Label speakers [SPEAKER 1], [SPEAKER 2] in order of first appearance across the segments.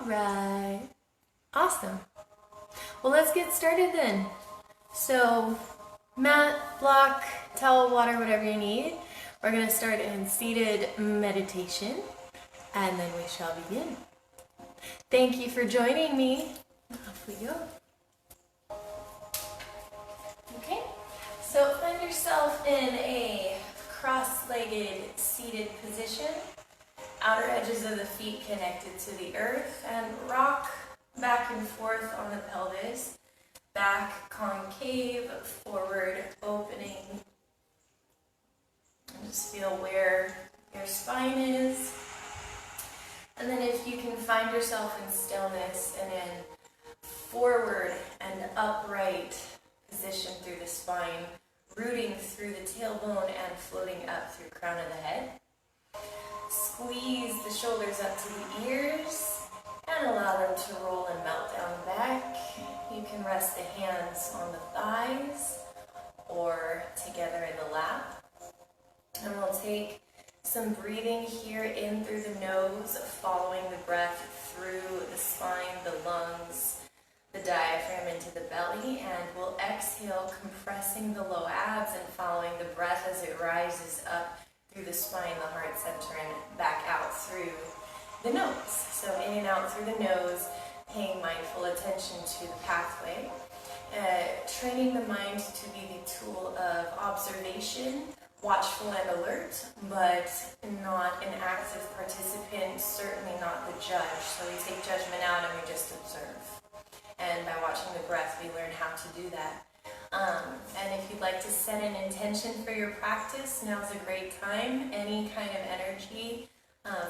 [SPEAKER 1] right. Awesome. Well, let's get started then. So, mat, block, towel, water, whatever you need. We're going to start in seated meditation, and then we shall begin. Thank you for joining me. Off we go. Okay, so find yourself in a cross-legged seated position. Outer edges of the feet connected to the earth, and rock back and forth on the pelvis. Back concave, forward opening. And just feel where your spine is. And then if you can find yourself in stillness and in forward and upright position through the spine, rooting through the tailbone and floating up through crown of the head. Squeeze the shoulders up to the ears and allow them to roll and melt down back. You can rest the hands on the thighs or together in the lap. And we'll take some breathing here in through the nose, following the breath through the spine, the lungs, the diaphragm into the belly, and we'll exhale, compressing the low abs and following the breath as it rises up through the spine, the heart center, and back out through the nose. So in and out through the nose, paying mindful attention to the pathway. Training the mind to be the tool of observation, watchful and alert, but not an active participant, certainly not the judge. So we take judgment out and we just observe. And by watching the breath, we learn how to do that. And if you'd like to set an intention for your practice, now's a great time. Any kind of energy,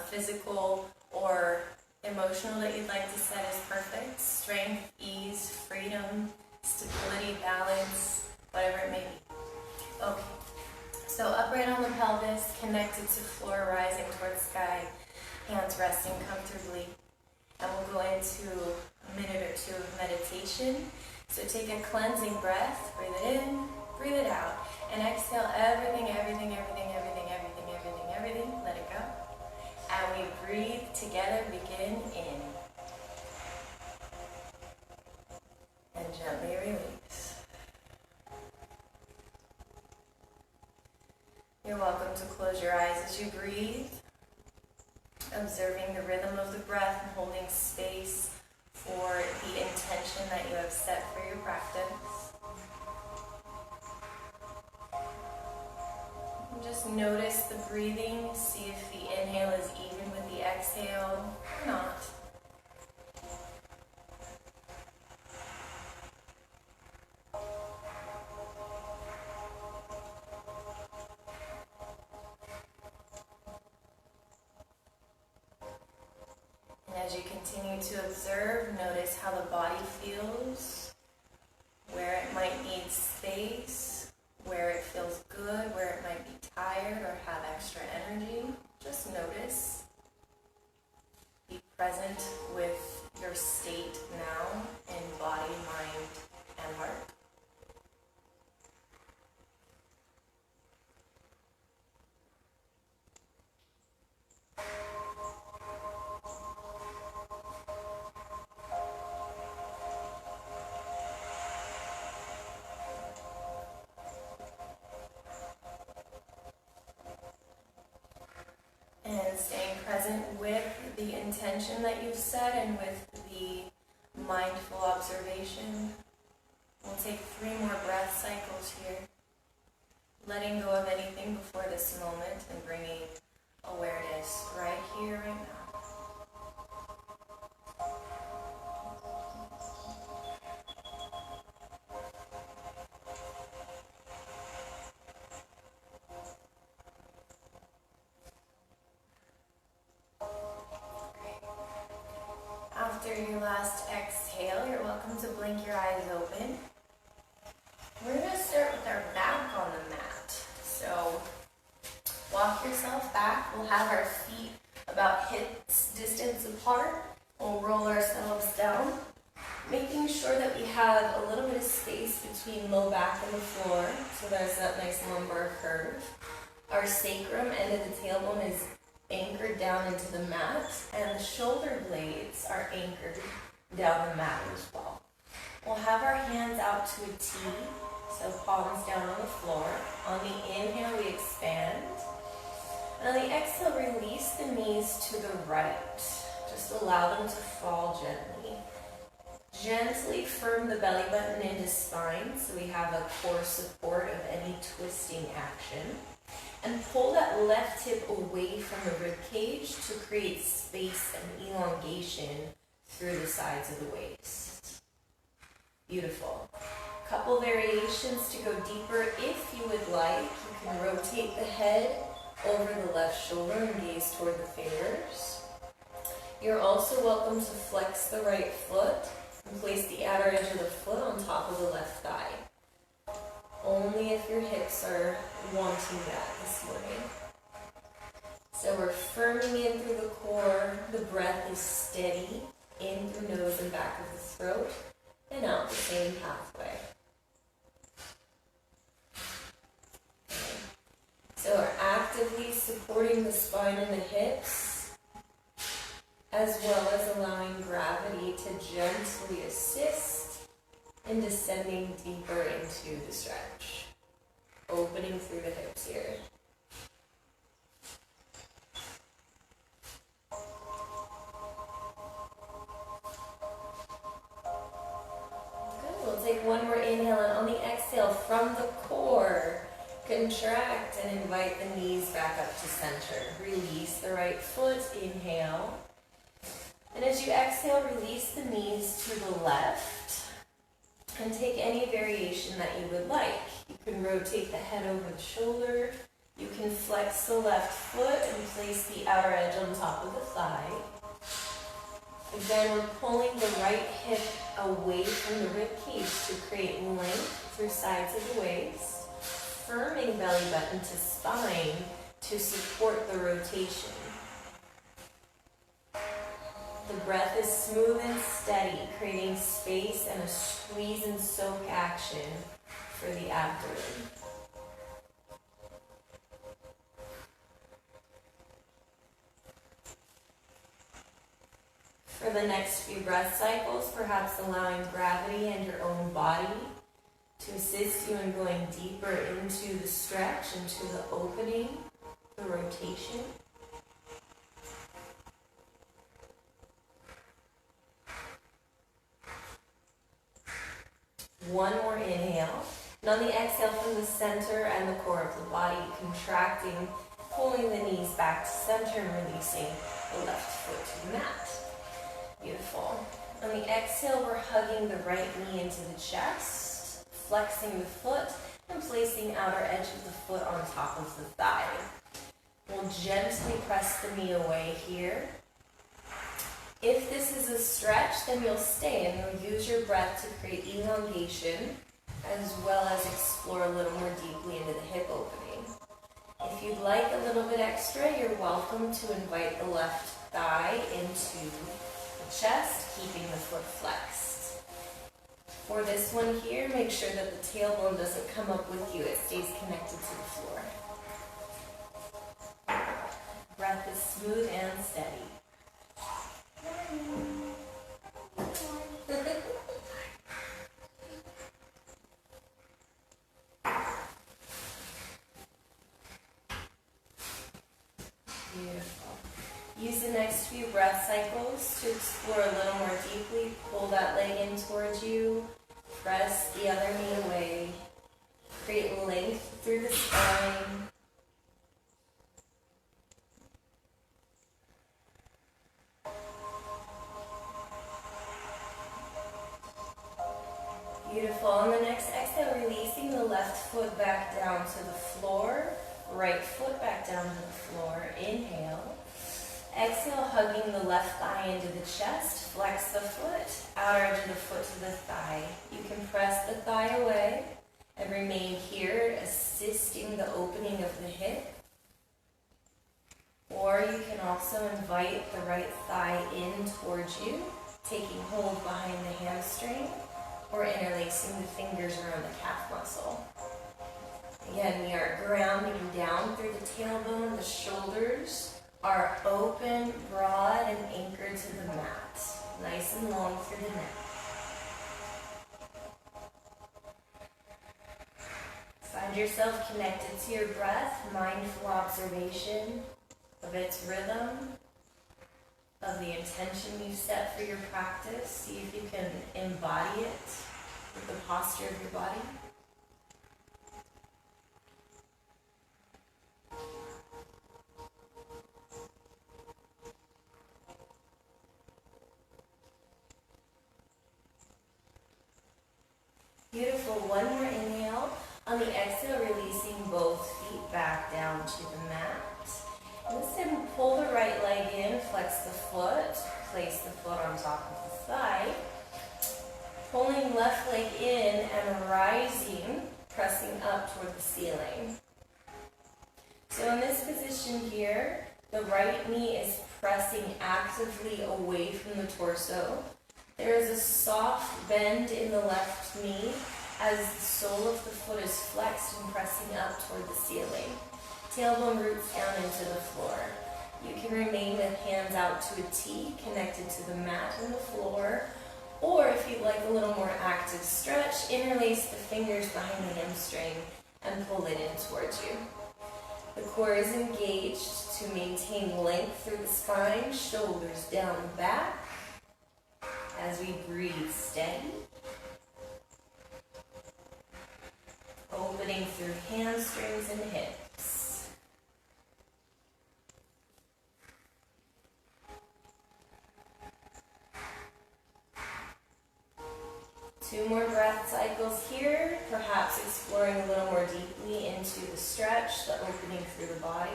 [SPEAKER 1] physical or emotional that you'd like to set is perfect. Strength, ease, freedom, stability, balance, whatever it may be. Okay, so upright on the pelvis, connected to floor, rising towards sky, hands resting comfortably. And we'll go into a minute or two of meditation. So take a cleansing breath, breathe it in, breathe it out, and exhale everything, let it go. And we breathe together, begin in. And gently release. You're welcome to close your eyes as you breathe, observing the rhythm of the breath and holding space for the intention that you have set for your practice. And just notice the breathing, see if the inhale is even with the exhale or not. As you continue to observe, notice how the body feels, where it might need space, where it feels good, where it might be tired or have extra energy. Just notice. Be present with your state now in body, mind, and heart. And staying present with the intention that you've set and with the mindful observation. We'll take 3 more breath cycles here. Letting go of anything before this moment and bringing awareness right here, right now. After your last exhale, you're welcome to blink your eyes open. We're going to start with our back on the mat. So walk yourself back. We'll have our feet about hips distance apart. We'll roll ourselves down, making sure that we have a little bit of space between low back and the floor. So there's that nice lumbar curve. Our sacrum, end of the tailbone, is anchored down into the mat, and the shoulder blades are anchored down the mat as well. We'll have our hands out to a T, so palms down on the floor. On the inhale, we expand. And on the exhale, release the knees to the right. Just allow them to fall gently. Gently firm the belly button into spine so we have a core support of any twisting action. And pull that left hip away from the rib cage to create space and elongation through the sides of the waist. Beautiful. Couple variations to go deeper. If you would like, you can rotate the head over the left shoulder and gaze toward the fingers. You're also welcome to flex the right foot and place the outer edge of the foot on top of the left thigh. Only if your hips are wanting that this morning. So we're firming in through the core. The breath is steady in through nose and back of the throat and out the same pathway. Okay. So we're actively supporting the spine and the hips, as well as allowing gravity to gently assist in descending deeper into the stretch. Opening through the hips here. Good. We'll take one more inhale, and on the exhale, from the core, contract and invite the knees back up to center. Release the right foot. Inhale. And as you exhale, release the knees to the left. And take any variation that you would like. You can rotate the head over the shoulder. You can flex the left foot and place the outer edge on top of the thigh. Again, we're pulling the right hip away from the rib cage to create length through sides of the waist. Firming belly button to spine to support the rotation. The breath is smooth and steady, creating space and a squeeze and soak action for the abdomen. For the next few breath cycles, perhaps allowing gravity and your own body to assist you in going deeper into the stretch, into the opening, the rotation. One more inhale. And on the exhale, from the center and the core of the body, contracting, pulling the knees back to center and releasing the left foot to the mat. Beautiful. On the exhale, we're hugging the right knee into the chest, flexing the foot, and placing outer edge of the foot on top of the thigh. We'll gently press the knee away here. If this is a stretch, then you'll stay and you'll use your breath to create elongation, as well as explore a little more deeply into the hip opening. If you'd like a little bit extra, you're welcome to invite the left thigh into the chest, keeping the foot flexed. For this one here, make sure that the tailbone doesn't come up with you, it stays connected to the floor. Breath is smooth and steady. Beautiful. Use the next few breath cycles to explore a little more deeply. Pull that leg in towards you. Press the other knee away. Create length through the spine. Beautiful. On the next exhale, releasing the left foot back down to the floor. Right foot back down to the floor. Inhale. Exhale, hugging the left thigh into the chest. Flex the foot. Outer edge of the foot to the thigh. You can press the thigh away and remain here, assisting the opening of the hip. Or you can also invite the right thigh in towards you, taking hold behind the hamstring, or interlacing the fingers around the calf muscle. Again, we are grounding down through the tailbone, the shoulders, are open, broad, and anchored to the mat. Nice and long through the neck. Find yourself connected to your breath, mindful observation of its rhythm, of the intention you've set for your practice. See if you can embody it with the posture of your body. Beautiful. One more inhale. On the exhale, releasing both feet back down to the mat. And this time, pull the right leg in, flex the foot, place the foot on top of the thigh. Pulling left leg in and rising, pressing up toward the ceiling. So in this position here, the right knee is pressing actively away from the torso. There is a soft bend in the left knee as the sole of the foot is flexed and pressing up toward the ceiling. Tailbone roots down into the floor. You can remain with hands out to a T, connected to the mat and the floor, or if you'd like a little more active stretch, interlace the fingers behind the hamstring and pull it in towards you. The core is engaged to maintain length through the spine, shoulders down and back. As we breathe steady, opening through hamstrings and hips. Two more breath cycles here, perhaps exploring a little more deeply into the stretch, the opening through the body.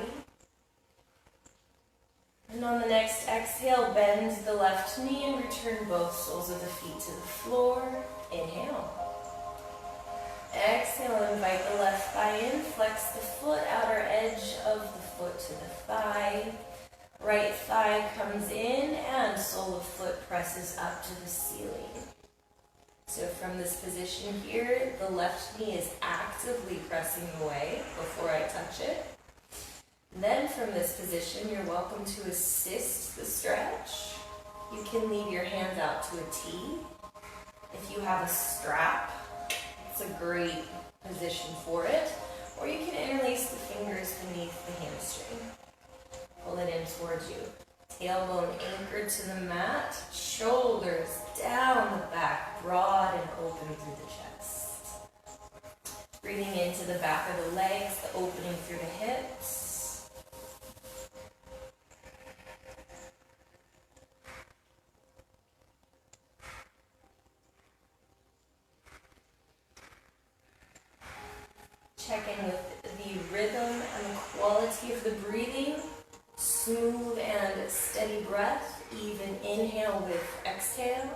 [SPEAKER 1] And on the next exhale, bend the left knee and return both soles of the feet to the floor. Inhale. Exhale, invite the left thigh in, flex the foot, outer edge of the foot to the thigh. Right thigh comes in and sole of foot presses up to the ceiling. So from this position here, the left knee is actively pressing away before I touch it. Then from this position, you're welcome to assist the stretch. You can leave your hands out to a T. If you have a strap, it's a great position for it. Or you can interlace the fingers beneath the hamstring. Pull it in towards you. Tailbone anchored to the mat, shoulders down the back, broad and open through the chest. Breathing into the back of the legs, the opening through the hips. Check in with the rhythm and the quality of the breathing. Smooth and steady breath, even inhale with exhale.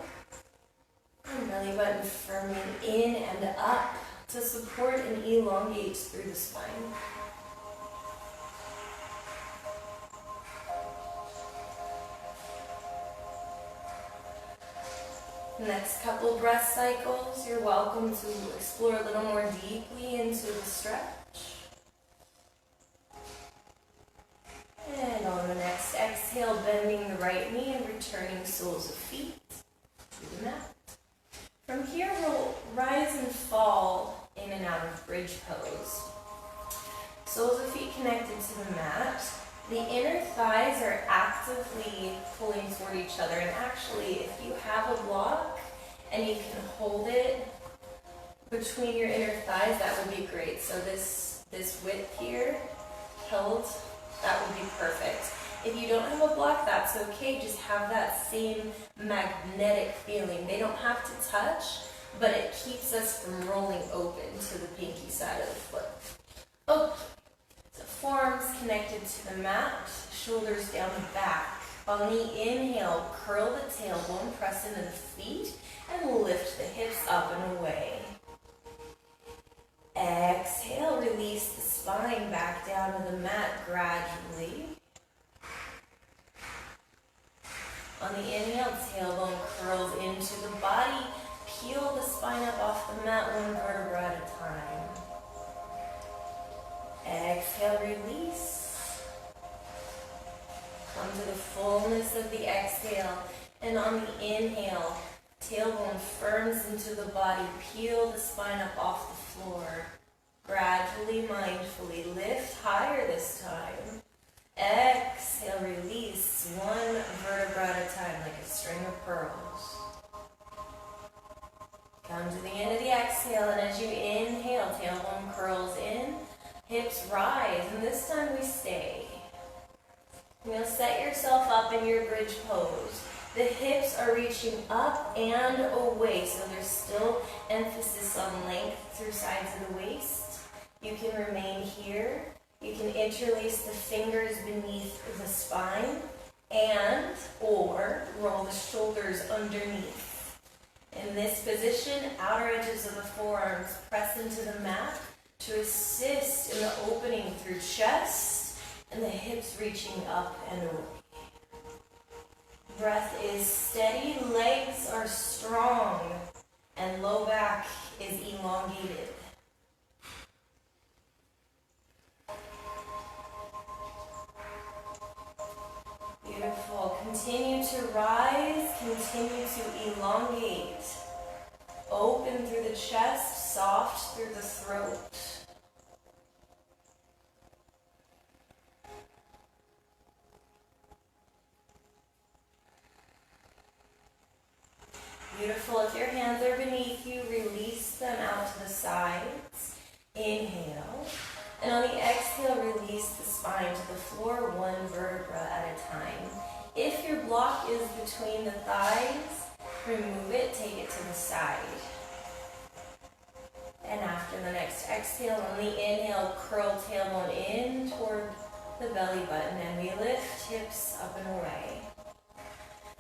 [SPEAKER 1] And belly button firming in and up to support and elongate through the spine. Next couple breath cycles, you're welcome to explore a little more deeply into the stretch. And on the next exhale, bending the right knee and returning soles of feet to the mat. From here, we'll rise and fall in and out of bridge pose. Soles of feet connected to the mat. The inner thighs are actively pulling toward each other. And actually, if you have a block and you can hold it between your inner thighs, that would be great. So this width here held, that would be perfect. If you don't have a block, that's okay. Just have that same magnetic feeling. They don't have to touch, but it keeps us from rolling open to the pinky side of the foot. Okay. So forearms connected to the mat, shoulders down the back. On the inhale, curl the tailbone, press into the feet, and lift the hips up and away. Exhale, release the spine back down to the mat gradually. On the inhale, tailbone curls into the body. Peel the spine up off the mat, one vertebra at a time. Exhale, release. Come to the fullness of the exhale. And on the inhale, tailbone firms into the body. Peel the spine up off the floor. Gradually, mindfully lift higher this time. Exhale, release one vertebra at a time like a string of pearls. Come to the end of the exhale, and as you inhale, tailbone curls in, hips rise, and this time we stay. You'll set yourself up in your bridge pose. The hips are reaching up and away, so there's still emphasis on length through sides of the waist. You can remain here. You can interlace the fingers beneath the spine and or roll the shoulders underneath. In this position, outer edges of the forearms press into the mat to assist in the opening through chest and the hips reaching up and away. Breath is steady, legs are strong, and low back is elongated. Beautiful. Continue to rise, continue to elongate. Open through the chest, soft through the throat. Beautiful. If your hands are beneath you, release them out to the sides. Inhale. And on the exhale, release the spine to the floor, one vertebra at a time. If your block is between the thighs, remove it, take it to the side. And after the next exhale, on the inhale, curl tailbone in toward the belly button, and we lift hips up and away.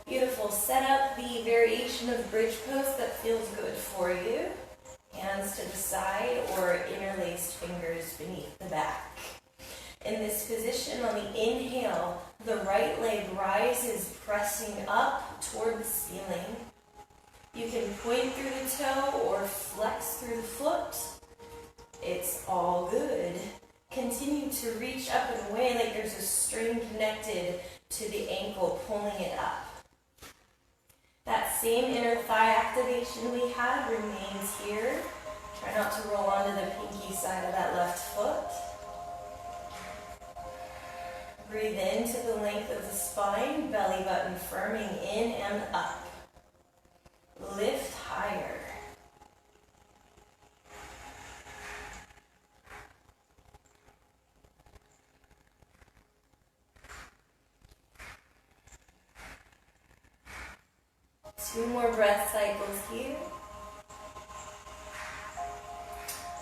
[SPEAKER 1] Beautiful. Set up the variation of bridge pose that feels good for you. Hands to the side or interlaced fingers beneath the back. In this position, on the inhale, the right leg rises, pressing up toward the ceiling. You can point through the toe or flex through the foot. It's all good. Continue to reach up and away like there's a string connected to the ankle, pulling it up. That same inner thigh activation we had remains here. Try not to roll onto the pinky side of that left foot. Breathe into the length of the spine, belly button firming in and up. Lift higher. Two more breath cycles here.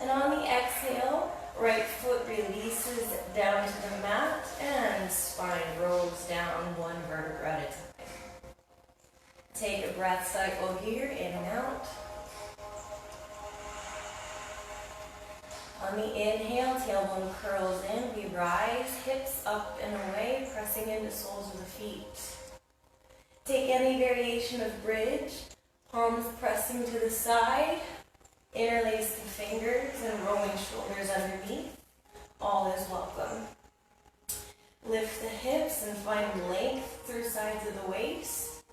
[SPEAKER 1] And on the exhale, right foot releases down to the mat and spine rolls down one vertebra at a time. Take a breath cycle here, in and out. On the inhale, tailbone curls in, we rise, hips up and away, pressing into soles of the feet. Take any variation of bridge, palms pressing to the side, interlace the fingers and rolling shoulders underneath. All is welcome. Lift the hips and find length through sides of the waist.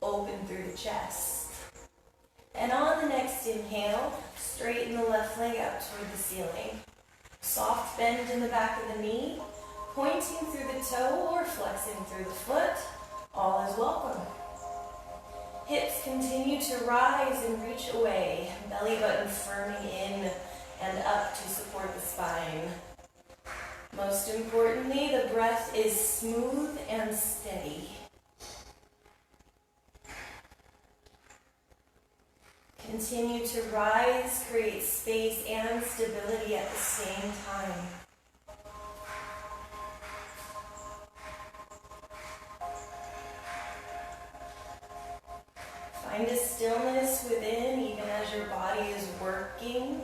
[SPEAKER 1] Open through the chest. And on the next inhale, straighten the left leg out toward the ceiling. Soft bend in the back of the knee, pointing through the toe or flexing through the foot. All is welcome. Hips continue to rise and reach away, belly button firming in and up to support the spine. Most importantly, the breath is smooth and steady. Continue to rise, create space and stability at the same time. Find a stillness within, even as your body is working.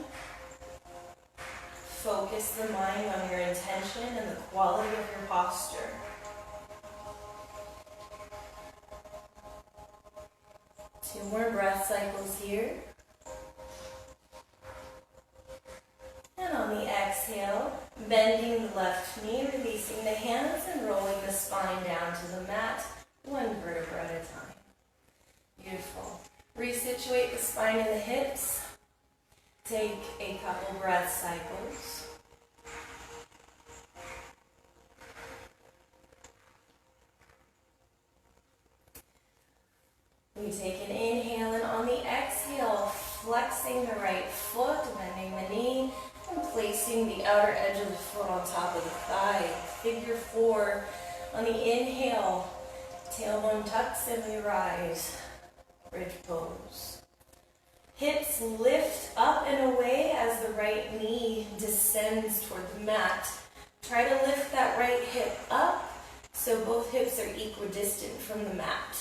[SPEAKER 1] Focus the mind on your intention and the quality of your posture. Two more breath cycles here. And on the exhale, bending the left knee, releasing the hands and rolling the spine spine down to the mat, one vertebra at a time. Beautiful. Resituate the spine and the hips. Take a couple breath cycles. We take an inhale, and on the exhale, flexing the right foot, bending the knee, and placing the outer edge of the foot on top of the thigh. Figure 4. On the inhale, tailbone tucks and we rise. Bridge pose. Hips lift up and away as the right knee descends toward the mat. Try to lift that right hip up so both hips are equidistant from the mat.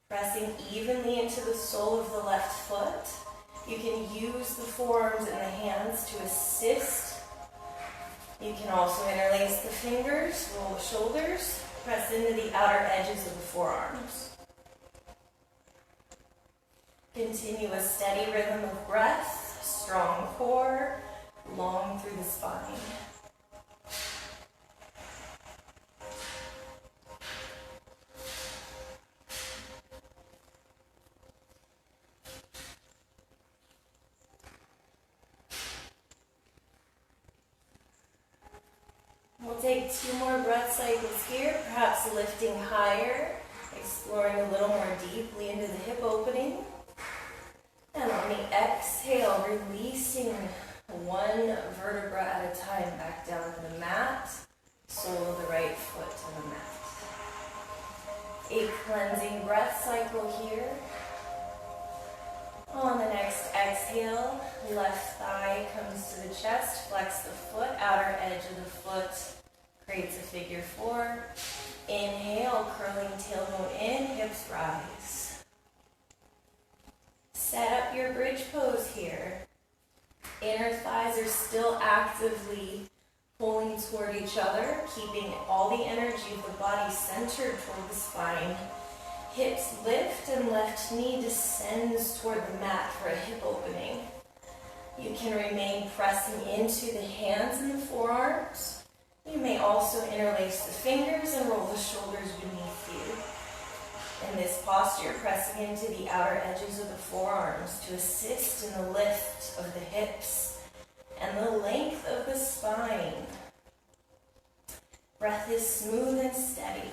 [SPEAKER 1] Pressing evenly into the sole of the left foot. You can use the forearms and the hands to assist. You can also interlace the fingers, roll the shoulders, press into the outer edges of the forearms. Continue a steady rhythm of breath, strong core, long through the spine. We'll take 2 more breath cycles here, perhaps lifting higher, exploring a little more deeply into the hip opening. And on the exhale, releasing 1 vertebra at a time back down to the mat, sole of the right foot to the mat. A cleansing breath cycle here. On the next exhale, left thigh comes to the chest, flex the foot, outer edge of the foot creates a figure 4. Inhale, curling tailbone in, hips rise. Set up your bridge pose here. Inner thighs are still actively pulling toward each other, keeping all the energy of the body centered toward the spine. Hips lift and left knee descends toward the mat for a hip opening. You can remain pressing into the hands and the forearms. You may also interlace the fingers and roll the shoulders beneath you. In this posture, pressing into the outer edges of the forearms to assist in the lift of the hips and the length of the spine. Breath is smooth and steady.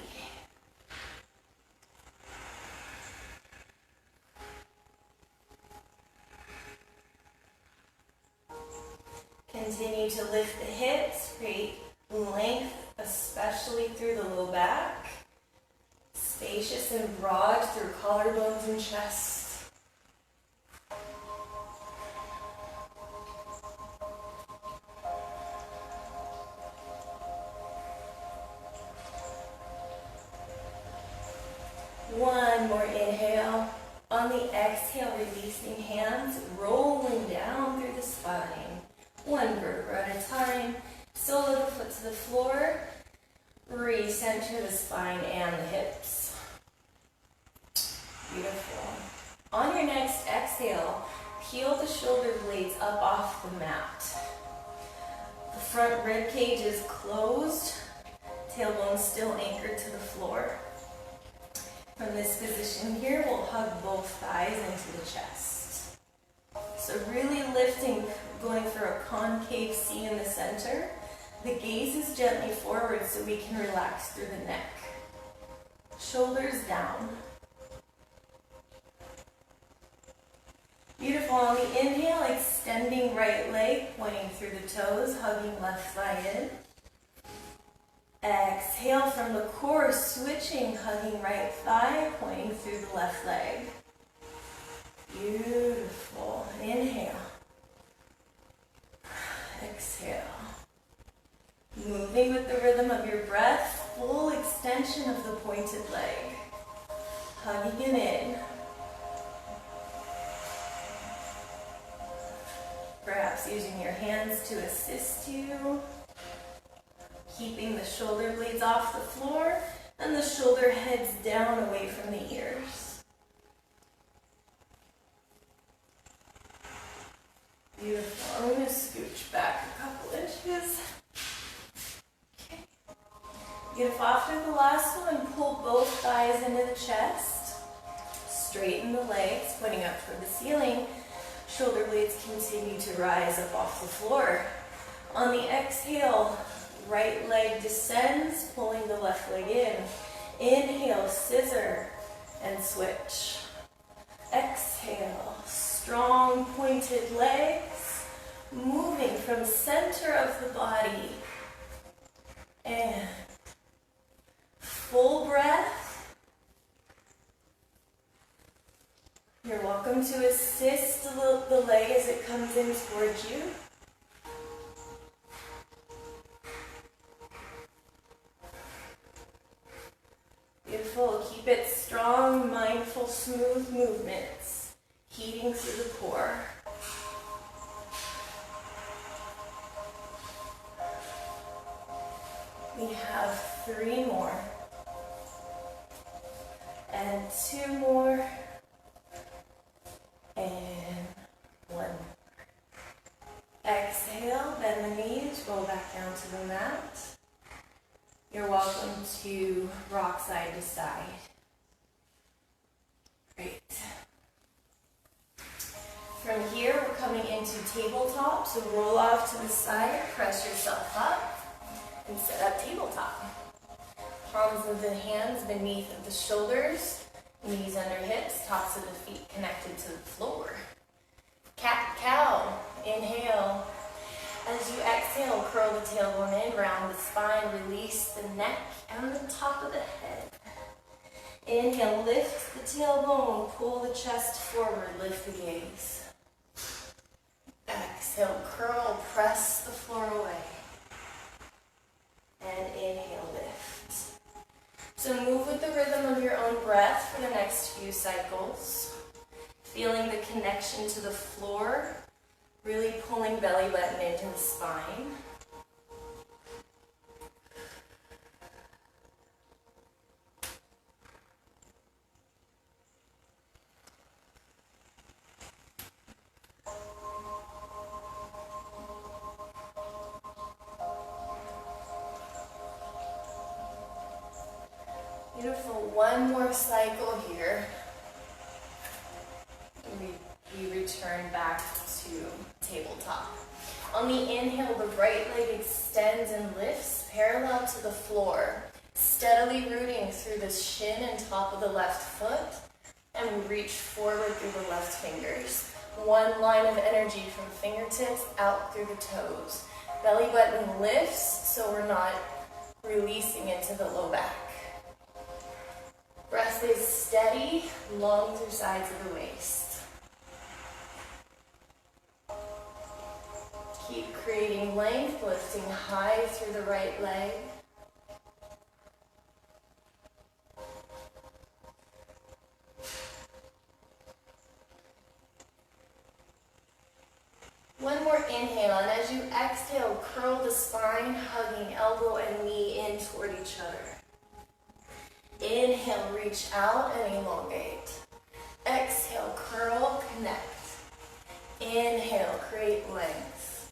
[SPEAKER 1] Continue to lift the hips, create length, especially through the low back. Spacious and broad through collarbones and chest. One more inhale. On the exhale, releasing hands, rolling down through the spine. 1 vertebra at a time. Sole of the foot to the floor. Recenter the spine and the hips. Beautiful. On your next exhale, peel the shoulder blades up off the mat. The front rib cage is closed. Tailbone still anchored to the floor. From this position here, we'll hug both thighs into the chest. So really lifting, going for a concave C in the center. The gaze is gently forward so we can relax through the neck. Shoulders down. Beautiful. On the inhale, extending right leg, pointing through the toes, hugging left thigh in. Exhale from the core, switching, hugging right thigh, pointing through the left leg. Beautiful. Inhale. Exhale. Moving with the rhythm of your breath, full extension of the pointed leg. Hugging it in. Perhaps using your hands to assist you. Keeping the shoulder blades off the floor and the shoulder heads down away from the ears. Beautiful. I'm going to scooch back a couple inches. Okay. Beautiful. After the last one, pull both thighs into the chest. Straighten the legs, pointing up toward the ceiling. Shoulder blades continue to rise up off the floor. On the exhale, right leg descends, pulling the left leg in. Inhale, scissor, and switch. Exhale, strong pointed legs, moving from center of the body. And full breath. You're welcome to assist the leg as it comes in towards you. Beautiful. Keep it strong, mindful, smooth movements, heating through the core. We have 3 more. And 2 more. And 1 more. Exhale, bend the knees, roll back down to the mat. You're welcome to rock side to side. Great. From here, we're coming into tabletop, so roll off to the side, press yourself up, and set up tabletop. Palms of the hands beneath of the shoulders, knees under hips, tops of the feet connected to the floor. Cat-cow, inhale. As you exhale, curl the tailbone in, round the spine, release the neck and the top of the head. Inhale, lift the tailbone, pull the chest forward, lift the gaze. Exhale, curl, press the floor away. And inhale, lift. So move with the rhythm of your own breath for the next few cycles. Feeling the connection to the floor. Really pulling belly button into the spine. Beautiful. One more cycle here. We return back to tabletop. On the inhale, the right leg extends and lifts parallel to the floor, steadily rooting through the shin and top of the left foot, and we reach forward through the left fingers. One line of energy from fingertips out through the toes. Belly button lifts so we're not releasing into the low back. Breath is steady, long through sides of the waist. Keep creating length, lifting high through the right leg. One more inhale, and as you exhale, curl the spine, hugging elbow and knee in toward each other. Inhale, reach out and elongate. Exhale, curl, connect. Inhale, create length.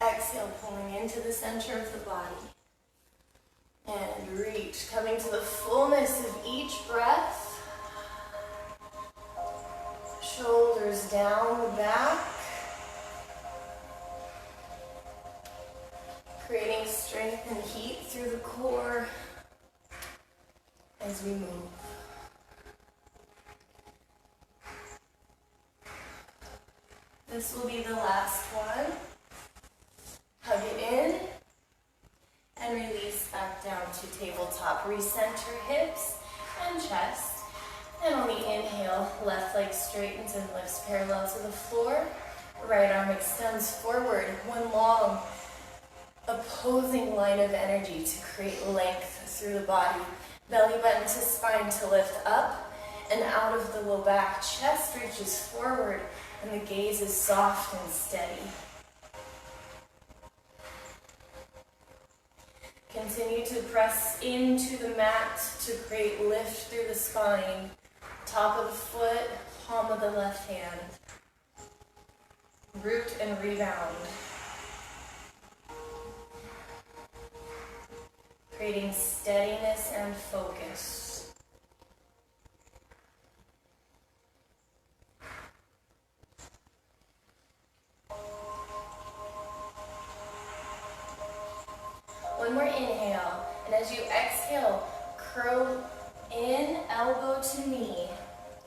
[SPEAKER 1] Exhale, pulling into the center of the body. And reach, coming to the fullness of each breath. Shoulders down the back. Creating strength and heat through the core as we move. This will be the last one. Hug it in and release back down to tabletop. Recenter hips and chest. And on the inhale, left leg straightens and lifts parallel to the floor. Right arm extends forward. One long opposing line of energy to create length through the body. Belly button to spine to lift up and out of the low back. Chest reaches forward and the gaze is soft and steady. Continue to press into the mat to create lift through the spine. Top of the foot, palm of the left hand. Root and rebound. creating steadiness and focus. One more inhale, and as you exhale, curl in, elbow to knee,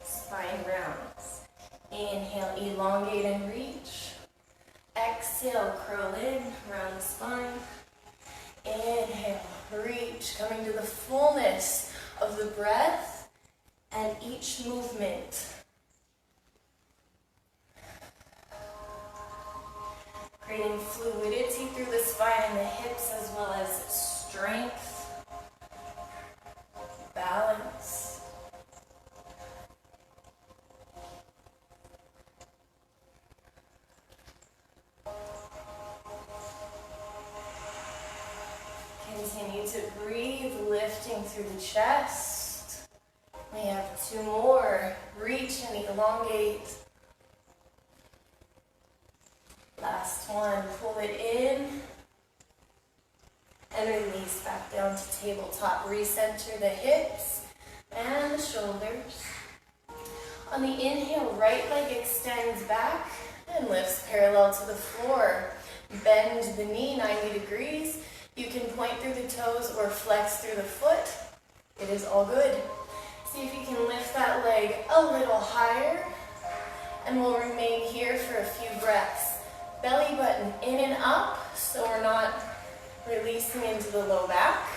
[SPEAKER 1] spine rounds. Inhale, elongate and reach. Exhale, curl in, round the spine. Inhale, reach, coming to the fullness of the breath and each movement. Creating fluidity through the spine and the hips, as well as strength, balance. Continue to breathe, lifting through the chest. We have 2 more. Reach and elongate. Last one. Pull it in and release back down to tabletop. Recenter the hips and the shoulders. On the inhale, right leg extends back and lifts parallel to the floor. Bend the knee 90 degrees. You can point through the toes or flex through the foot. It is all good. See if you can lift that leg a little higher, and we'll remain here for a few breaths. Belly button in and up, so we're not releasing into the low back.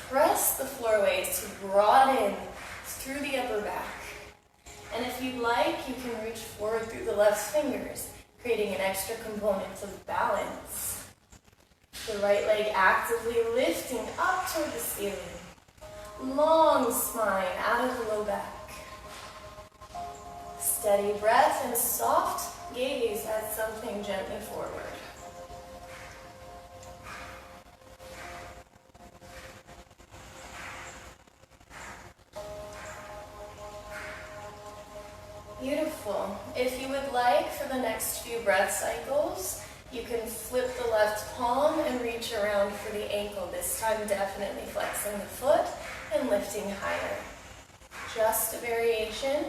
[SPEAKER 1] Press the floorways to broaden through the upper back. And if you'd like, you can reach forward through the left fingers, creating an extra component of balance. The right leg actively lifting up toward the ceiling. Long spine out of the low back. Steady breath and soft gaze at something gently forward. Beautiful. If you would like, for the next few breath cycles, you can flip the left palm and reach around for the ankle. This time definitely flexing the foot and lifting higher. Just a variation.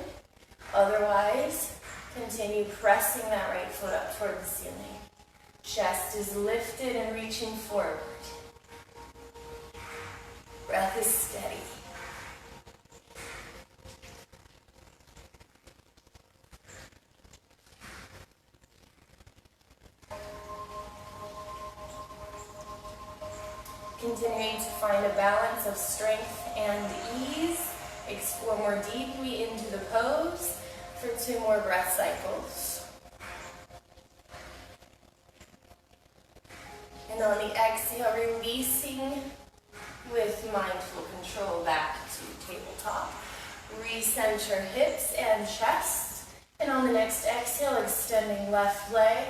[SPEAKER 1] Otherwise, continue pressing that right foot up toward the ceiling. Chest is lifted and reaching forward. Breath is steady. Continuing to find a balance of strength and ease. Explore more deeply into the pose for 2 more breath cycles. And on the exhale, releasing with mindful control back to tabletop. Recenter hips and chest. And on the next exhale, extending left leg,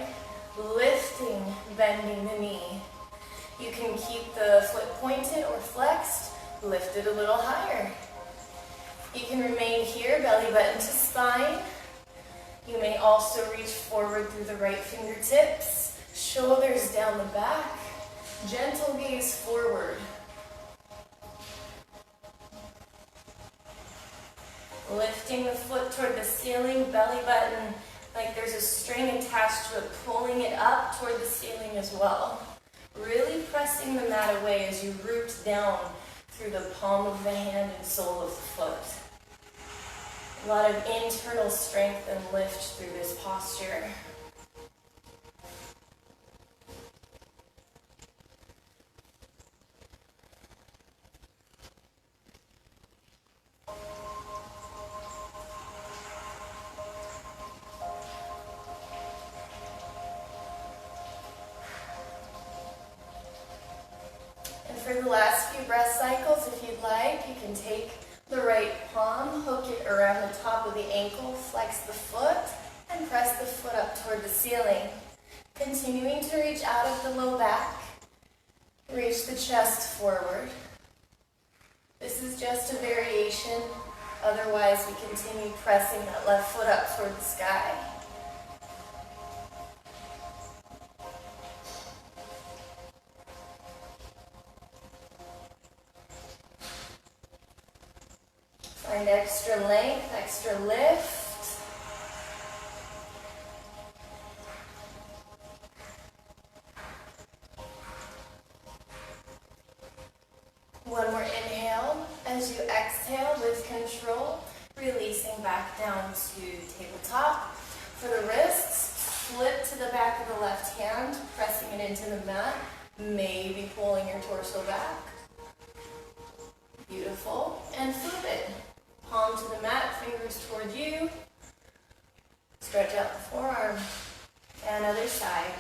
[SPEAKER 1] lifting, bending the knee. You can keep the foot pointed or flexed, lift it a little higher. You can remain here, belly button to spine. You may also reach forward through the right fingertips, shoulders down the back, gentle gaze forward. Lifting the foot toward the ceiling, belly button like there's a string attached to it, pulling it up toward the ceiling as well. Really pressing the mat away as you root down through the palm of the hand and sole of the foot. A lot of internal strength and lift through this posture. For the last few breath cycles, if you'd like, you can take the right palm, hook it around the top of the ankle, flex the foot, and press the foot up toward the ceiling. Continuing to reach out of the low back, reach the chest forward. This is just a variation, otherwise we continue pressing that left foot up toward the sky. Find extra length, extra lift. One more inhale. As you exhale with control, releasing back down to tabletop. For the wrists, flip to the back of the left hand, pressing it into the mat, maybe pulling your torso back. Beautiful. And flip it. Palm to the mat, fingers toward you. Stretch out the forearm. And other side.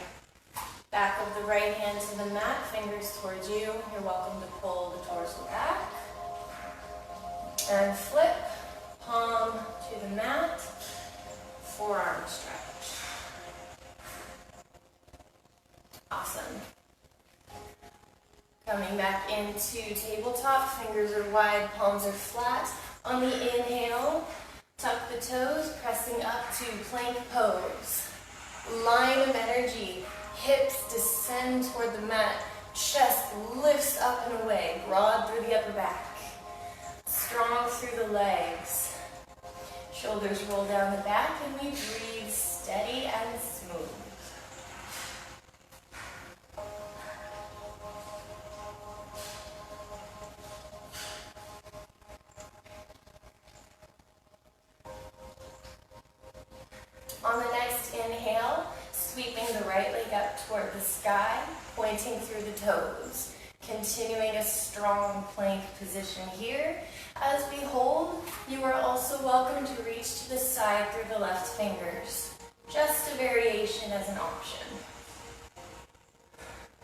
[SPEAKER 1] Back of the right hand to the mat, fingers towards you. You're welcome to pull the torso back. And flip. Palm to the mat. Forearm stretch. Awesome. Coming back into tabletop, fingers are wide, palms are flat. On the inhale, tuck the toes, pressing up to plank pose. Line of energy, hips descend toward the mat, chest lifts up and away, broad through the upper back. Strong through the legs. Shoulders roll down the back and we breathe steady and smooth. On the next inhale, sweeping the right leg up toward the sky, pointing through the toes. Continuing a strong plank position here. As we hold, you are also welcome to reach to the side through the left fingers. Just a variation as an option.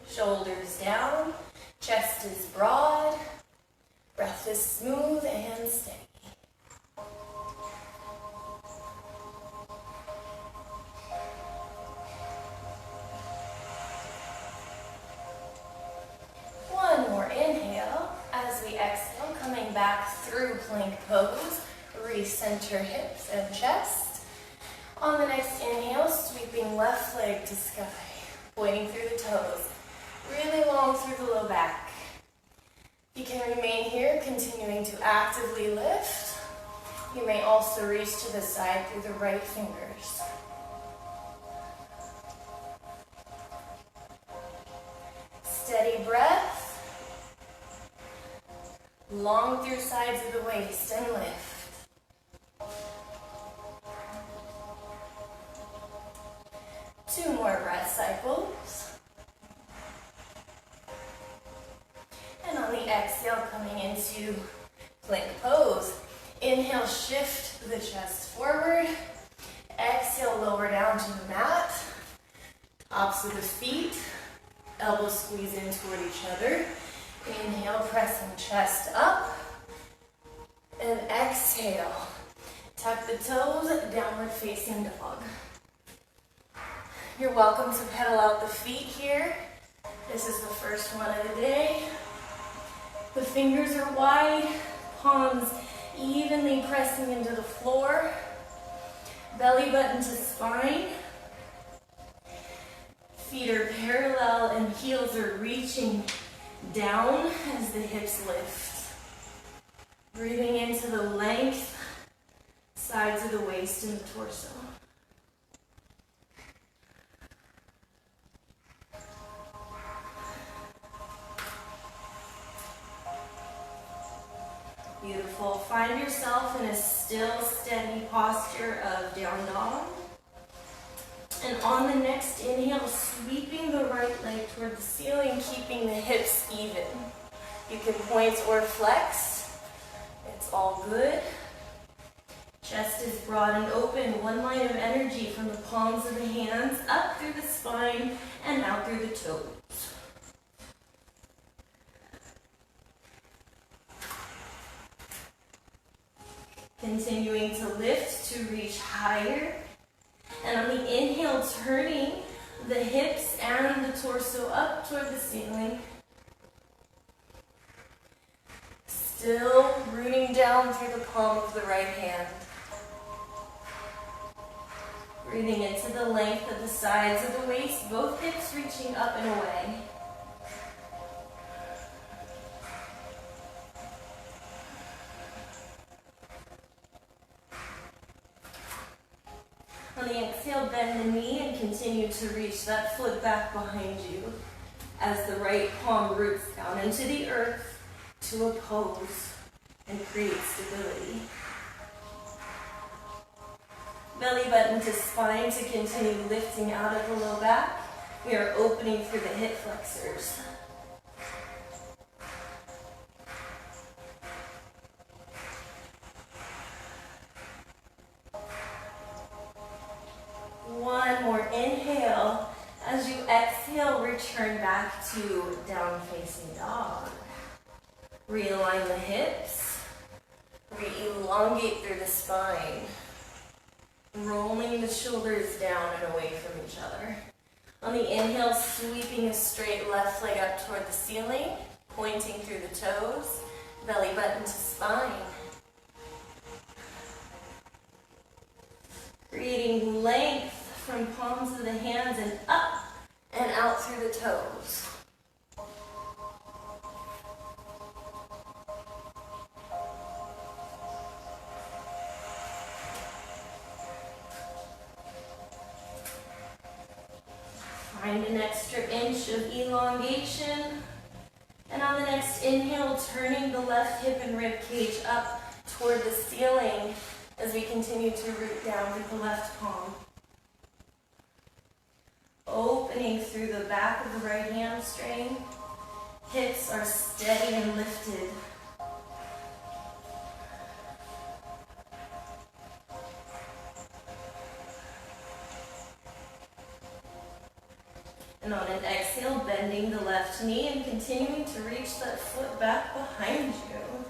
[SPEAKER 1] Shoulders down, chest is broad, breath is smooth and steady. One more inhale. As we exhale, coming back through plank pose, recenter hips and chest. On the next inhale, sweeping left leg to sky, pointing through the toes, really long through the low back. You can remain here, continuing to actively lift. You may also reach to the side through the right fingers. Steady breath. Long through sides of the waist and lift. Two more breath cycles. And on the exhale, coming into plank pose. Inhale, shift the chest forward. Exhale, lower down to the mat. Tops of the feet. Elbows squeeze in toward each other. Inhale, pressing chest up. And exhale. Tuck the toes, downward facing dog. You're welcome to pedal out the feet here. This is the first one of the day. The fingers are wide, palms evenly pressing into the floor. Belly button to spine. Feet are parallel and heels are reaching down as the hips lift. Breathing into the length, sides of the waist and the torso. Beautiful. Find yourself in a still, steady posture of down dog. And on the next inhale, sweeping the right leg toward the ceiling, keeping the hips even. You can point or flex. It's all good. Chest is broad and open. One line of energy from the palms of the hands up through the spine and out through the toes. Continuing to lift to reach higher. And on the inhale, turning the hips and the torso up toward the ceiling. Still rooting down through the palm of the right hand. Breathing into the length of the sides of the waist, both hips reaching up and away. the exhale, bend the knee and continue to reach that foot back behind you as the right palm roots down into the earth to a pose and create stability. Belly button to spine to continue lifting out of the low back. We are opening through the hip flexors. One more inhale. As you exhale, return back to down facing dog. Realign the hips. Re-elongate through the spine. Rolling the shoulders down and away from each other. On the inhale, sweeping a straight left leg up toward the ceiling, pointing through the toes, belly button to spine. Creating length from palms of the hands and up and out through the toes. Find an extra inch of elongation. And on the next inhale, turning the left hip and rib cage up toward the ceiling as we continue to root down with the left palm. Opening through the back of the right hamstring. Hips are steady and lifted. And on an exhale, bending the left knee and continuing to reach that foot back behind you.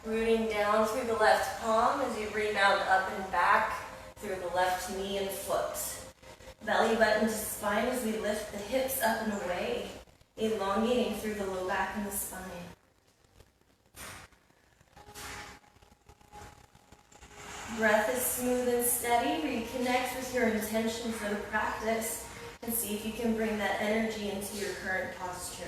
[SPEAKER 1] Rooting down through the left palm as you rebound up and back through the left knee and foot. Belly button to spine as we lift the hips up and away, elongating through the low back and the spine. Breath is smooth and steady. Reconnect with your intention for the practice and see if you can bring that energy into your current posture.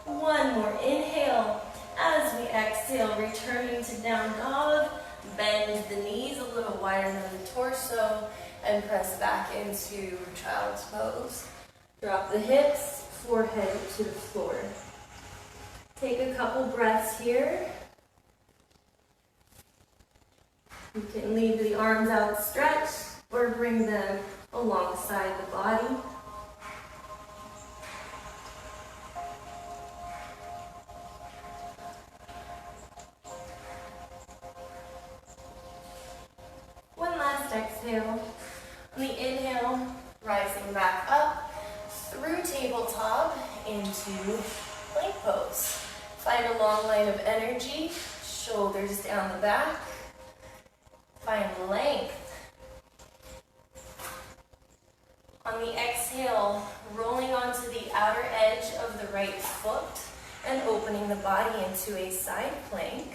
[SPEAKER 1] One more inhale. As we exhale, returning to down dog. Bend the knees a little wider than the torso and press back into child's pose. Drop the hips, forehead to the floor. Take a couple breaths here. You can leave the arms outstretched or bring them alongside the body. One last exhale. On the inhale, rising back up. Through tabletop into plank pose. Find a long line of energy, shoulders down the back. Find length. On the exhale, rolling onto the outer edge of the right foot and opening the body into a side plank.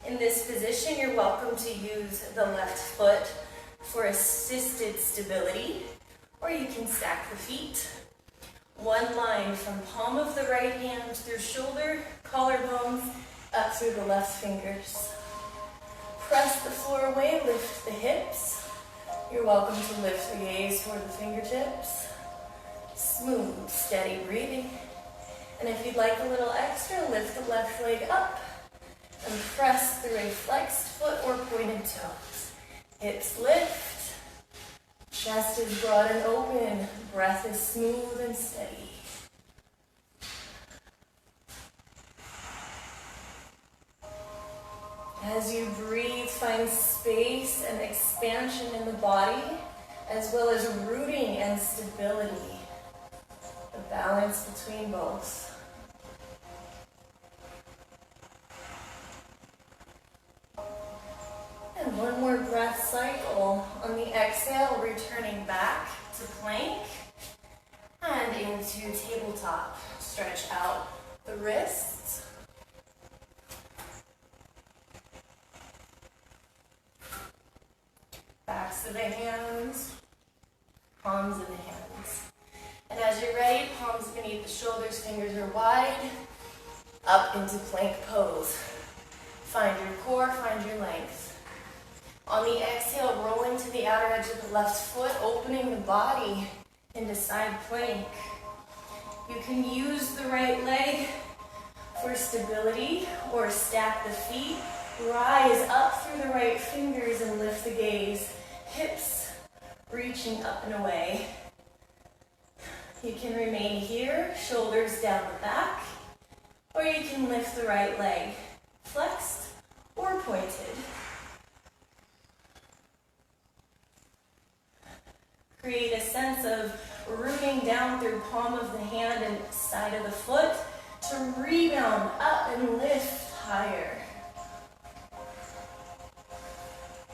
[SPEAKER 1] In this position, you're welcome to use the left foot for assisted stability, or you can stack the feet. One line from palm of the right hand through shoulder, collarbones, up through the left fingers. Press the floor away, lift the hips. You're welcome to lift the gaze toward the fingertips. Smooth, steady breathing. And if you'd like a little extra, lift the left leg up and press through a flexed foot or pointed toes. Hips lift. Chest is broad and open. Breath is smooth and steady. As you breathe, find space and expansion in the body, as well as rooting and stability. The balance between both. And one more breath cycle. On the exhale, returning back to plank and into tabletop. Stretch out the wrists. Backs of the hands, palms of the hands. And as As you're ready, palms beneath the shoulders, fingers are wide, up into plank pose. Find your core, find your length. On the exhale, rolling to the outer edge of the left foot, opening the body into side plank. You can use the right leg for stability or stack the feet. Rise up through the right fingers and lift the gaze. Hips reaching up and away. You can remain here, shoulders down the back, or you can lift the right leg, flexed or pointed. Create a sense of rooting down through palm of the hand and side of the foot to rebound up and lift higher.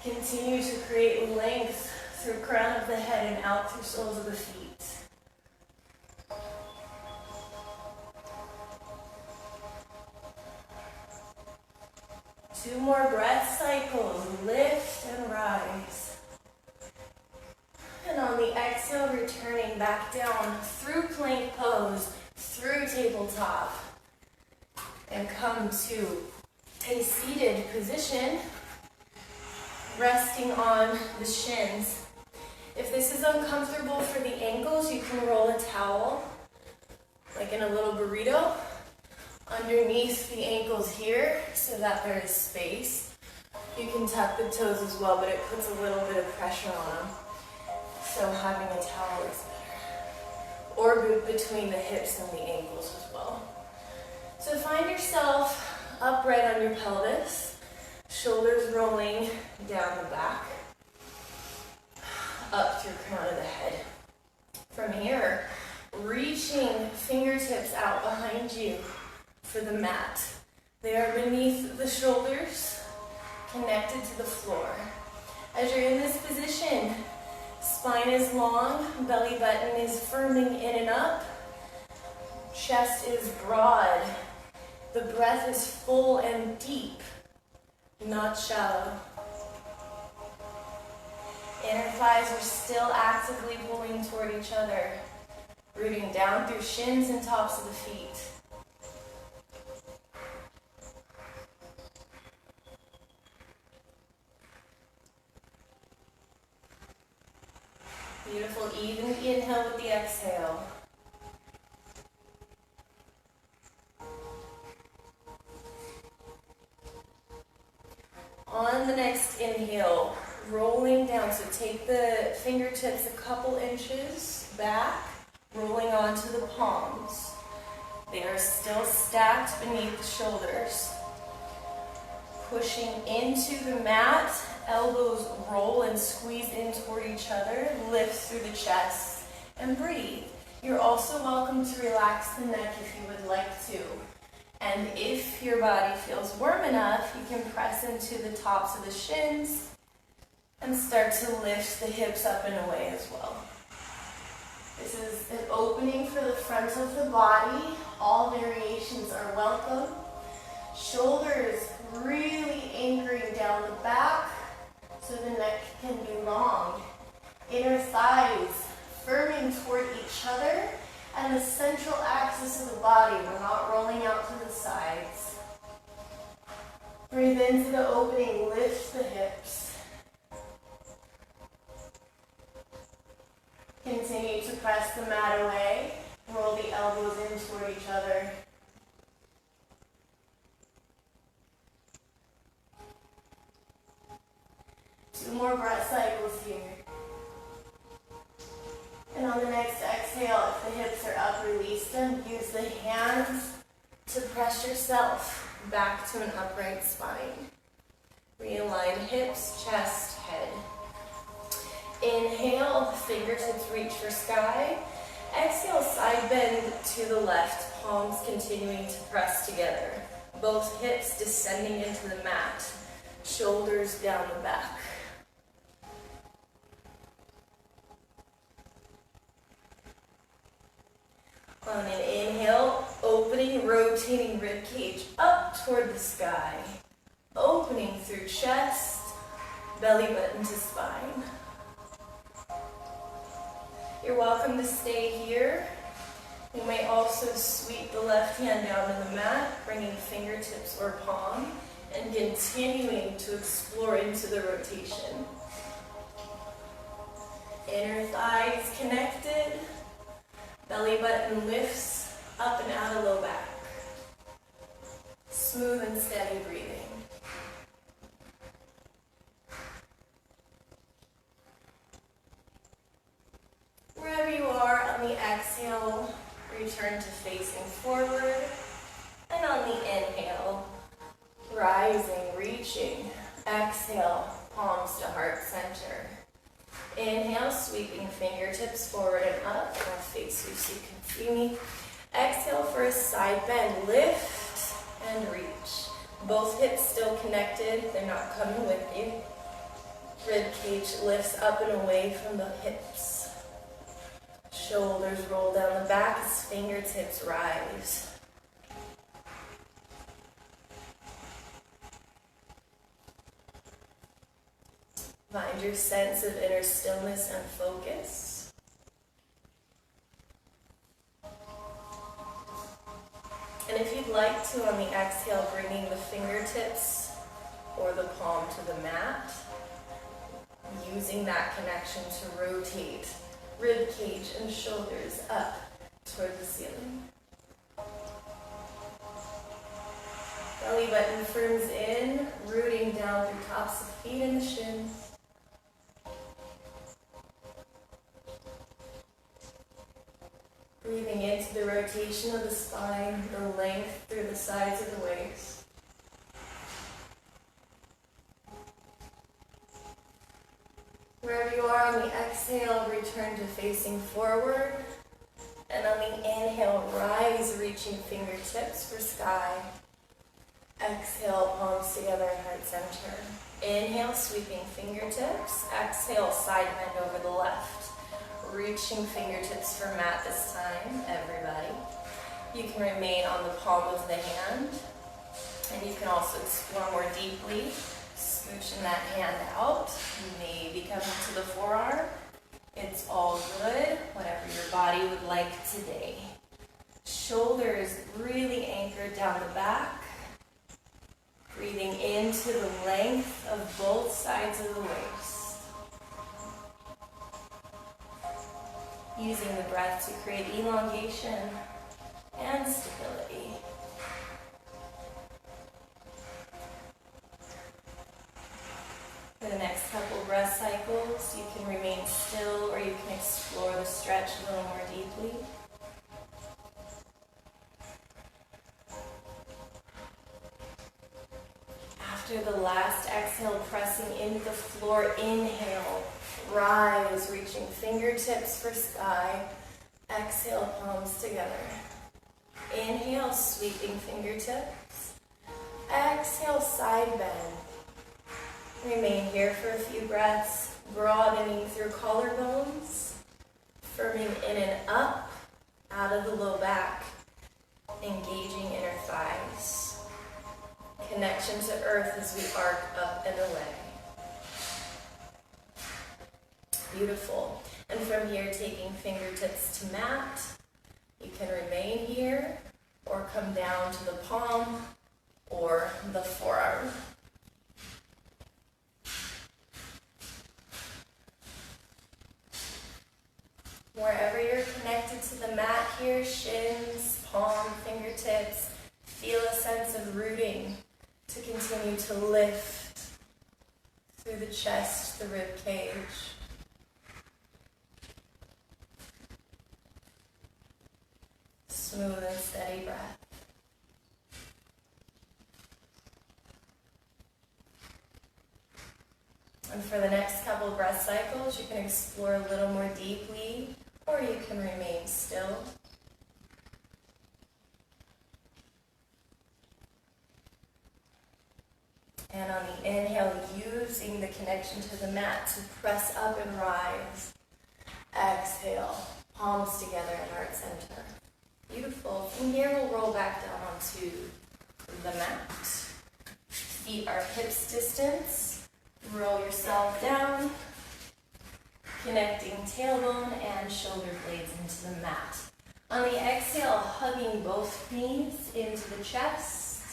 [SPEAKER 1] Continue to create length through crown of the head and out through soles of the feet. Two more breath cycles, lift and rise. And on the exhale, returning back down through plank pose, through tabletop. And come to a seated position, resting on the shins. If this is uncomfortable for the ankles, you can roll a towel, like in a little burrito, underneath the ankles here so that there is space. You can tuck the toes as well, but it puts a little bit of pressure on them. So having a towel is better. Or between the hips and the ankles as well. So find yourself upright on your pelvis, shoulders rolling down the back, up through crown of the head. From here, reaching fingertips out behind you for the mat. They are beneath the shoulders, connected to the floor. As you're in this position, spine is long, belly button is firming in and up, chest is broad, the breath is full and deep, not shallow. Inner thighs are still actively pulling toward each other, rooting down through shins and tops of the feet. Beautiful, even inhale with the exhale. On the next inhale, rolling down, so take the fingertips a couple inches back, rolling onto the palms. They are still stacked beneath the shoulders. Pushing into the mat, elbows roll and squeeze in toward each other, lift through the chest, and breathe. You're also welcome to relax the neck if you would like to. And if your body feels warm enough, you can press into the tops of the shins and start to lift the hips up and away as well. This is an opening for the front of the body. All variations are welcome. Shoulders really anchoring down the back so the neck can be long. Inner thighs firming toward each other and the central axis of the body. We're not rolling out to the sides. Breathe into the opening, lift the hips. Continue to press the mat away. Roll the elbows in toward each other. Two more breath cycles here. And on the next exhale, if the hips are up, release them. Use the hands to press yourself back to an upright spine. Realign hips, chest, head. Inhale, fingertips reach for sky. Exhale, side bend to the left, palms continuing to press together. Both hips descending into the mat, shoulders down the back. On an inhale, opening, rotating rib cage up toward the sky. Opening through chest, belly button to spine. You're welcome to stay here You may also sweep the left hand down to the mat, bringing fingertips or palm, and continuing to explore into the rotation. Inner thighs connected, belly button lifts up and out of low back. Smooth and steady breathing. Wherever you are, on the exhale, return to facing forward. And on the inhale, rising, reaching. Exhale, palms to heart center. Inhale, sweeping fingertips forward and up. I'll face you so you can see me. Exhale for a side bend. Lift and reach. Both hips still connected. They're not coming with you. Rib cage lifts up and away from the hips. Shoulders roll down the back as fingertips rise. Find your sense of inner stillness and focus. And if you'd like to, on the exhale, bringing the fingertips or the palm to the mat, using that connection to rotate rib cage and shoulders up toward the ceiling. Belly button firms in, rooting down through tops of feet and the shins. Breathing into the rotation of the spine, the length through the sides of the waist. Wherever you are on the exhale, return to facing forward. And on the inhale, rise, reaching fingertips for sky. Exhale, palms together in heart center. Inhale, sweeping fingertips. Exhale, side bend over the left. Reaching fingertips for mat this time, everybody. You can remain on the palm of the hand. And you can also explore more deeply, scooching that hand out. Maybe coming to the forearm. It's all good, whatever your body would like today. Shoulders really anchored down the back. Breathing into the length of both sides of the waist. Using the breath to create elongation and stability. For the next couple breath cycles, you can remain still or you can explore the stretch a little more deeply. After the last exhale, pressing into the floor, inhale, rise, reaching fingertips for sky. Exhale, palms together. Inhale, sweeping fingertips. Exhale, side bend. Remain here for a few breaths, broadening through collarbones, firming in and up, out of the low back, engaging inner thighs. Connection to earth as we arc up and away. Beautiful. And from here, taking fingertips to mat. You can remain here or come down to the palm or the forearm. Wherever you're connected to the mat here, shins, palm, fingertips, feel a sense of rooting to continue to lift through the chest, the rib cage. Smooth and steady breath. And for the next couple breath cycles, you can explore a little more deeply, or you can remain still. And on the inhale, using the connection to the mat to press up and rise. Exhale, palms together in heart center. Beautiful. From here, we'll roll back down onto the mat. Feet are hips distance. Roll yourself down, connecting tailbone and shoulder blades into the mat. On the exhale, hugging both knees into the chest.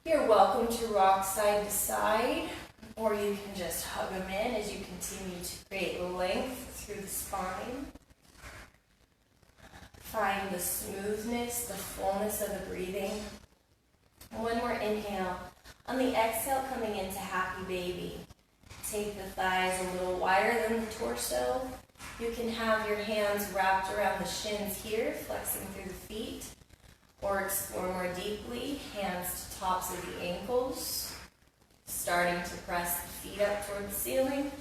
[SPEAKER 1] You're welcome to rock side to side, or you can just hug them in as you continue to create length through the spine. Find the smoothness, the fullness of the breathing. One more inhale. On the exhale, coming into happy baby. Take the thighs a little wider than the torso. You can have your hands wrapped around the shins here, flexing through the feet. Or explore more deeply, hands to tops of the ankles, starting to press the feet up toward the ceiling,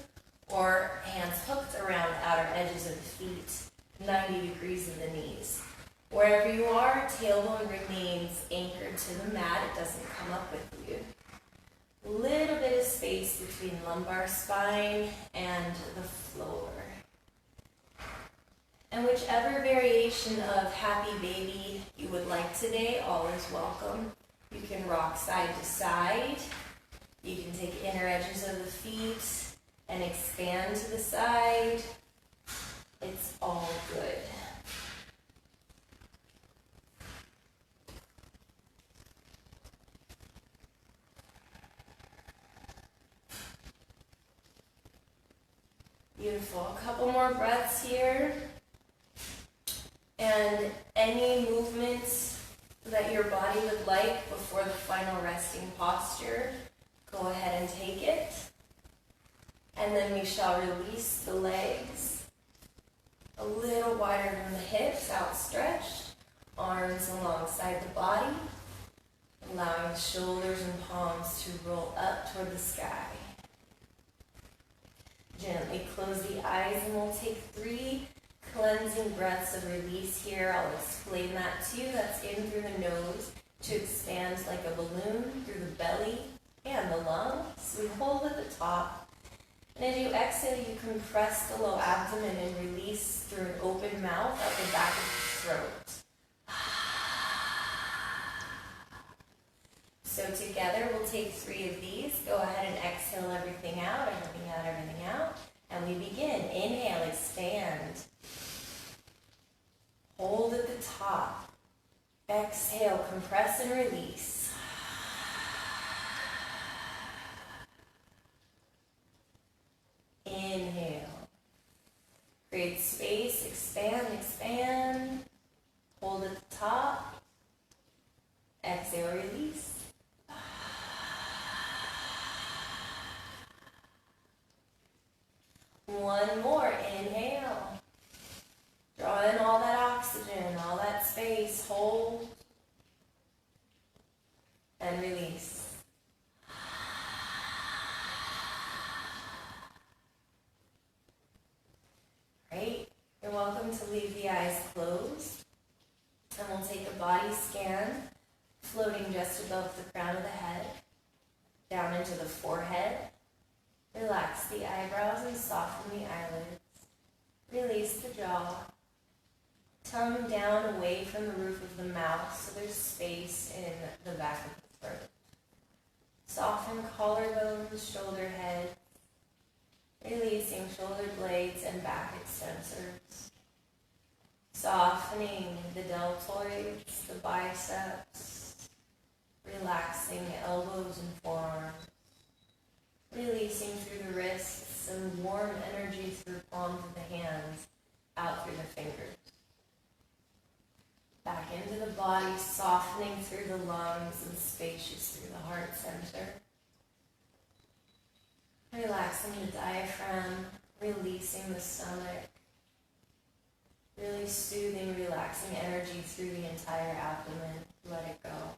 [SPEAKER 1] or hands hooked around outer edges of the feet, 90 degrees of the knees. Wherever you are, tailbone remains anchored to the mat. It doesn't come up with you. A little bit of space between lumbar spine and the floor. And whichever variation of happy baby you would like today, all is welcome. You can rock side to side. You can take inner edges of the feet and expand to the side. It's all good. Beautiful. A couple more breaths here. And any movements that your body would like before the final resting posture, go ahead and take it. And then we shall release the legs a little wider than the hips, outstretched, arms alongside the body, allowing the shoulders and palms to roll up toward the sky. Gently close the eyes and we'll take 3 cleansing breaths of release here. I'll explain that to you. That's in through the nose to expand like a balloon through the belly and the lungs. We hold at the top. And as you exhale, you compress the low abdomen and release through an open mouth up the back of the throat. So together, we'll take 3 of these. Go ahead and exhale everything out, everything out, everything out. And we begin. Inhale, expand. Hold at the top. Exhale, compress and release. Inhale. Create space, expand, expand. Hold at the top. Exhale, release. One more, inhale. Draw in all that oxygen, all that space, hold, and release. Great. You're welcome to leave the eyes closed. And we'll take a body scan, floating just above the crown of the head, down into the forehead. Relax the eyebrows and soften the eyelids. Release the jaw. Tongue down away from the roof of the mouth so there's space in the back of the throat. Soften collarbones, shoulder head. Releasing shoulder blades and back extensors. Softening the deltoids, the biceps. Relaxing elbows and forearms. Releasing through the wrists and warm energy through palms of the hands, out through the fingers. Back into the body, softening through the lungs and spacious through the heart center. Relaxing the diaphragm, releasing the stomach. Really soothing, relaxing energy through the entire abdomen. Let it go.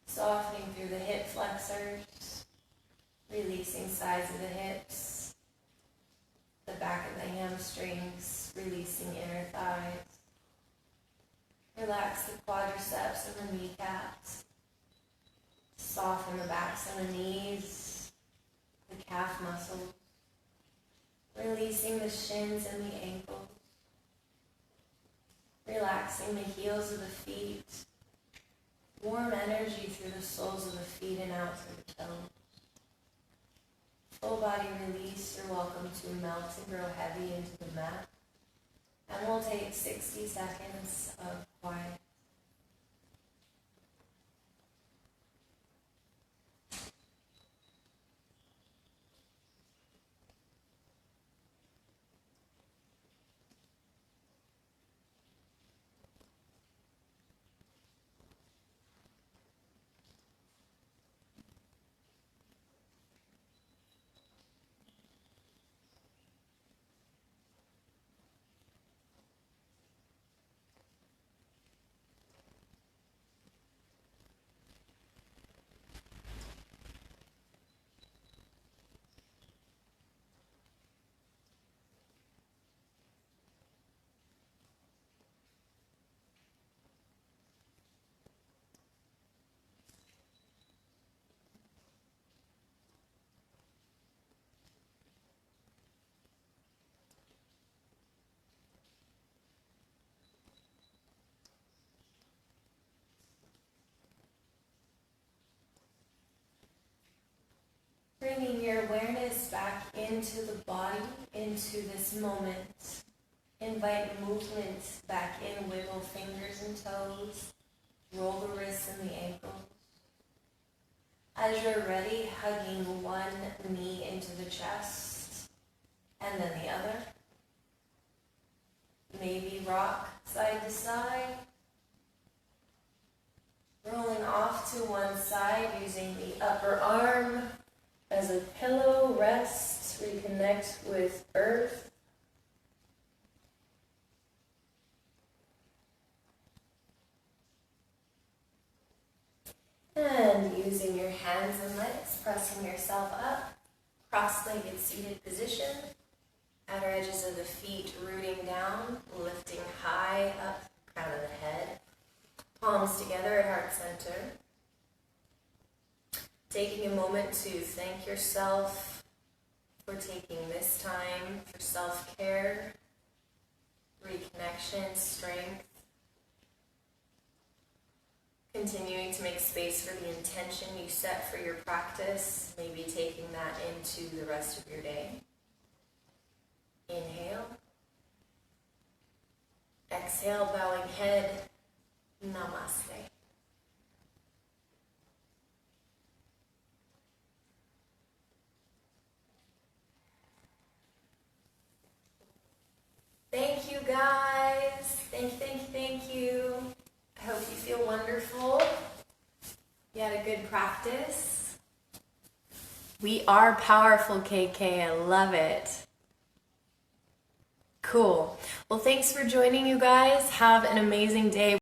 [SPEAKER 1] Softening through the hip flexors. Releasing sides of the hips, the back of the hamstrings, releasing inner thighs. Relax the quadriceps and the kneecaps. Soften the backs of the knees, the calf muscles. Releasing the shins and the ankles. Relaxing the heels of the feet. Warm energy through the soles of the feet and out through the toes. Full body release, you're welcome to melt and grow heavy into the mat. And we'll take 60 seconds of quiet. Bringing your awareness back into the body, into this moment. Invite movement back in, wiggle fingers and toes, roll the wrists and the ankles. As you're ready, hugging one knee into the chest, and then the other. Maybe rock side to side. Rolling off to one side, using the upper arm as a pillow, rest, reconnect with earth. And using your hands and legs, pressing yourself up, cross-legged seated position. Outer edges of the feet rooting down, lifting high up, crown of the head. Palms together at heart center. Taking a moment to thank yourself for taking this time for self-care, reconnection, strength. Continuing to make space for the intention you set for your practice, maybe taking that into the rest of your day. Inhale. Exhale, bowing head. Namaste. Thank you guys. Thank you. I hope you feel wonderful. You had a good practice. We are powerful, KK. I love it. Cool. Well, thanks for joining, you guys. Have an amazing day.